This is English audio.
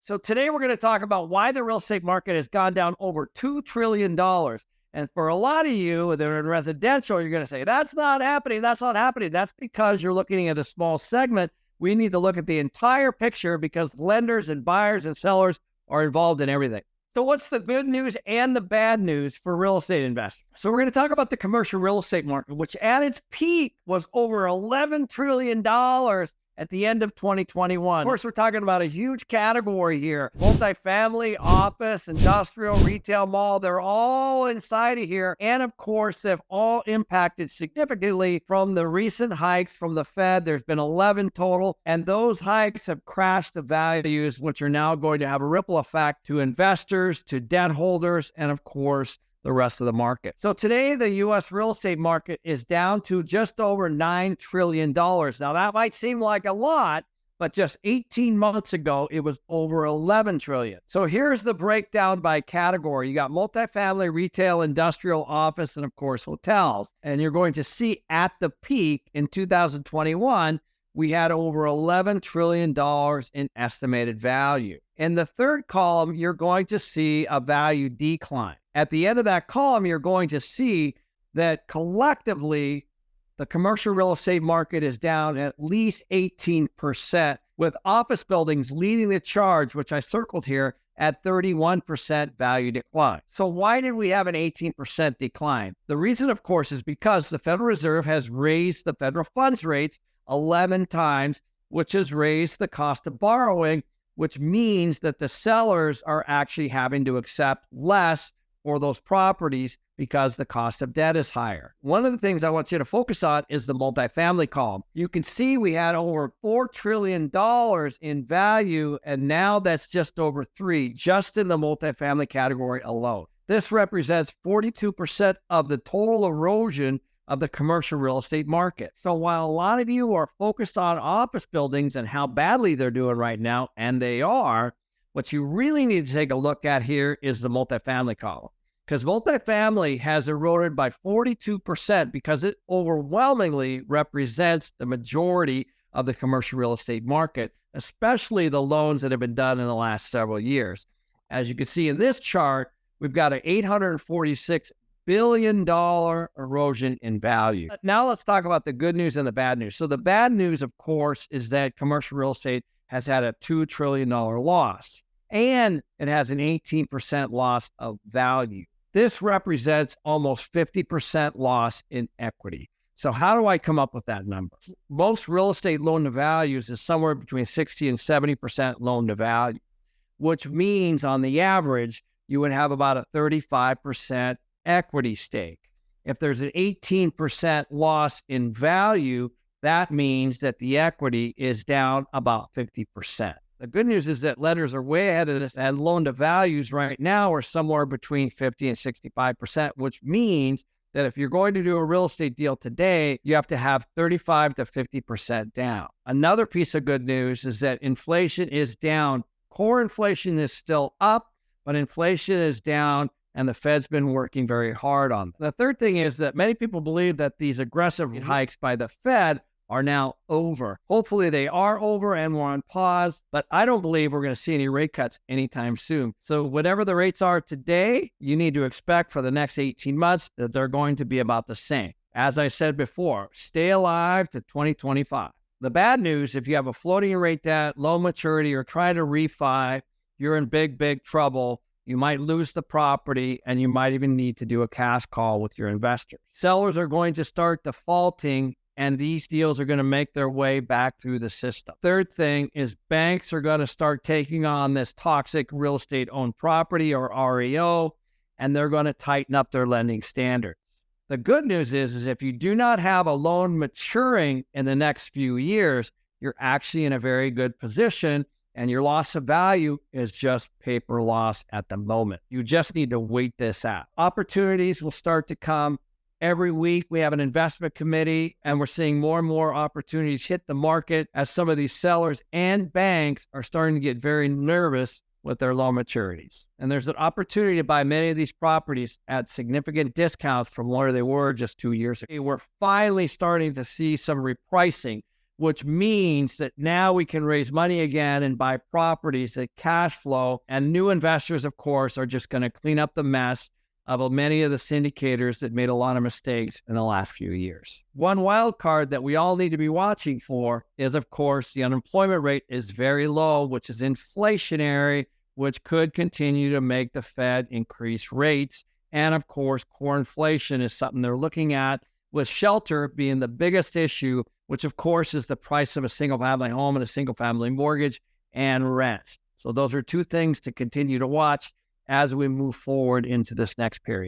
So today we're going to talk about why the real estate market has gone down over $2 trillion. And for a lot of you that are in residential, you're going to say, that's not happening. That's not happening. That's because you're looking at a small segment. We need to look at the entire picture because lenders and buyers and sellers are involved in everything. So what's the good news and the bad news for real estate investors? So we're going to talk about the commercial real estate market, which at its peak was over $11 trillion at the end of 2021. Of course, we're talking about a huge category here. Multifamily, office, industrial, retail, mall, they're all inside of here. And of course, they've all impacted significantly from the recent hikes from the Fed. There's been 11 total, and those hikes have crashed the values, which are now going to have a ripple effect to investors, to debt holders, and of course, the rest of the market. So today, the U.S. real estate market is down to just over $9 trillion. Now, that might seem like a lot, but just 18 months ago, it was over $11 trillion. So here's the breakdown by category. You got multifamily, retail, industrial, office, and of course, hotels. And you're going to see at the peak in 2021, we had over $11 trillion in estimated value. In the third column, you're going to see a value decline. At the end of that column, you're going to see that collectively, the commercial real estate market is down at least 18%, with office buildings leading the charge, which I circled here, at 31% value decline. So why did we have an 18% decline? The reason, of course, is because the Federal Reserve has raised the federal funds rates 11 times, which has raised the cost of borrowing, which means that the sellers are actually having to accept less for those properties because the cost of debt is higher. One of the things I want you to focus on is the multifamily column. You can see we had over $4 trillion in value, and now that's just over $3, just in the multifamily category alone. This represents 42% of the total erosion of the commercial real estate market. So while a lot of you are focused on office buildings and how badly they're doing right now, and they are, what you really need to take a look at here is the multifamily column, because multifamily has eroded by 42% because it overwhelmingly represents the majority of the commercial real estate market, especially the loans that have been done in the last several years. As you can see in this chart, we've got an $846 billion erosion in value. Now let's talk about the good news and the bad news. So the bad news, of course, is that commercial real estate has had a $2 trillion loss, and it has an 18% loss of value. This represents almost 50% loss in equity. So how do I come up with that number? Most real estate loan to values is somewhere between 60 and 70% loan to value, which means on the average, you would have about a 35% equity stake. If there's an 18% loss in value, that means that the equity is down about 50%. The good news is that lenders are way ahead of this, and loan to values right now are somewhere between 50 and 65%, which means that if you're going to do a real estate deal today, you have to have 35 to 50% down. Another piece of good news is that inflation is down. Core inflation is still up, but inflation is down, and the Fed's been working very hard on it. The third thing is that many people believe that these aggressive hikes by the Fed are now over. Hopefully they are over and we're on pause, but I don't believe we're going to see any rate cuts anytime soon. So whatever the rates are today, you need to expect for the next 18 months that they're going to be about the same. As I said before, stay alive to 2025. The bad news, if you have a floating rate debt, low maturity, or trying to refi, you're in big trouble. You might lose the property, and you might even need to do a cash call with your investor. Sellers are going to start defaulting, and these deals are going to make their way back through the system. Third thing is banks are going to start taking on this toxic real estate owned property, or REO, and they're going to tighten up their lending standards. The good news is if you do not have a loan maturing in the next few years, you're actually in a very good position, and your loss of value is just paper loss at the moment. You just need to wait this out. Opportunities will start to come. Every week we have an investment committee, and we're seeing more and more opportunities hit the market as some of these sellers and banks are starting to get very nervous with their loan maturities. And there's an opportunity to buy many of these properties at significant discounts from where they were just 2 years ago. We're finally starting to see some repricing. which means that now we can raise money again and buy properties that cash flow. And new investors, of course, are just going to clean up the mess of many of the syndicators that made a lot of mistakes in the last few years. One wild card that we all need to be watching for is, of course, the unemployment rate is very low, which is inflationary, which could continue to make the Fed increase rates. And of course, core inflation is something they're looking at, with shelter being the biggest issue, which of course is the price of a single-family home and a single-family mortgage and rent. So those are two things to continue to watch as we move forward into this next period.